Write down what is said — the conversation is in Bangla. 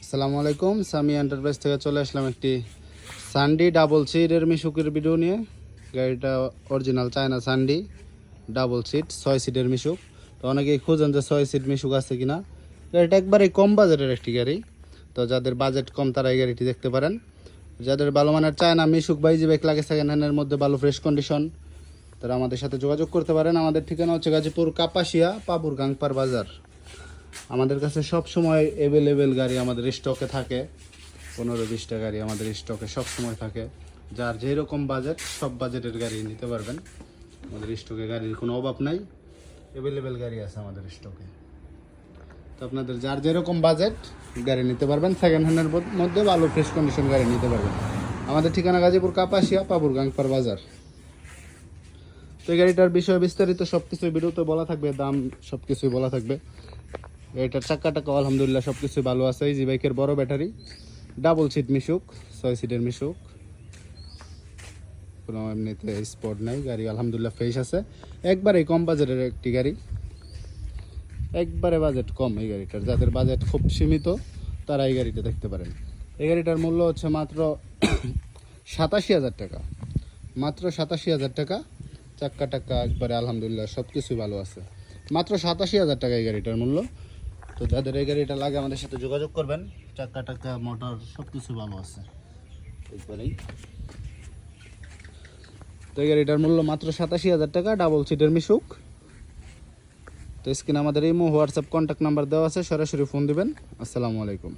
আসসালামু আলাইকুম। সামি এন্টারপ্রাইজ থেকে চলে আসলাম একটি সানডি ডাবল সিটের মিশুকের ভিডিও নিয়ে। গাড়িটা অরিজিনাল চায়না সানডি ডাবল সিট 6 সিটের মিশুক। তো অনেকেই খুঁজেন যে 6 সিট মিশুক আছে কিনা। গাড়িটা একবারেই কম বাজেটের একটি গাড়ি। তো যাদের বাজেট কম তারা এই গাড়িটি দেখতে পারেন। যাদের ভালো মানের চায়না মিশুক বা ইজি বাইক লাগে সেকেন্ড হ্যান্ডের মধ্যে ভালো ফ্রেশ কন্ডিশন, তারা আমাদের সাথে যোগাযোগ করতে পারেন। আমাদের ঠিকানা হচ্ছে গাজীপুর কাপাসিয়া পাপুর গাংপার বাজার। আমাদের কাছে সব সময় অ্যাভেলেবেল গাড়ি আমাদের স্টকে থাকে। 15-20টা গাড়ি আমাদের স্টকে সব সময় থাকে। যার যেরকম বাজেট সব বাজেটের গাড়ি নিতে পারবেন। আমাদের স্টকে গাড়ির কোনো অভাব নাই, অ্যাভেলেবেল গাড়ি আছে আমাদের স্টকে। তো আপনাদের যার যেরকম বাজেট গাড়ি নিতে পারবেন, সেকেন্ড হ্যান্ডের মধ্যে ভালো ফ্রেশ কন্ডিশন গাড়ি নিতে পারবেন। আমাদের ঠিকানা গাজীপুর কাপাসিয়া পাপুর গাংপার বাজার। তো এই গাড়িটার বিষয়ে বিস্তারিত সব কিছুই ভিডিওতে বলা থাকবে, দাম সব কিছুই বলা থাকবে। এটার চাক্কাটা আলহামদুলিল্লাহ সব কিছুই ভালো আছে। ইজি বাইকের বড় ব্যাটারি, ডাবল সিট মিশুক, 6 সিটের মিশুক, কোনো এমনিতে স্পট নাই। গাড়ি আলহামদুলিল্লাহ ফ্রেশ আছে। একবারে কম বাজেটের একটি গাড়ি, একবারে বাজেট কম এই গাড়িটার। যাদের বাজেট খুব সীমিত তারা এই গাড়িটা দেখতে পারেন। এই গাড়িটার মূল্য হচ্ছে মাত্র 87,000 টাকা, মাত্র 87,000 টাকা। চাক্কা টাক্কা একবারে আলহামদুলিল্লাহ সব কিছুই ভালো আছে। মাত্র 87,000 টাকা এই গাড়িটার মূল্য। তো যাদের এই গাড়িটা লাগে আমাদের সাথে যোগাযোগ করবেন। চাক্কা টাক্কা মোটর সব কিছু ভালো আছে একবারেই। তো এই গাড়িটার মূল্য মাত্র 87,000 টাকা, ডাবল সিটের মিশুক। তো স্ক্রিনে আমাদের ইমো হোয়াটসঅ্যাপ কন্ট্যাক্ট নাম্বার দেওয়া আছে, সরাসরি ফোন দিবেন। আসসালামু আলাইকুম।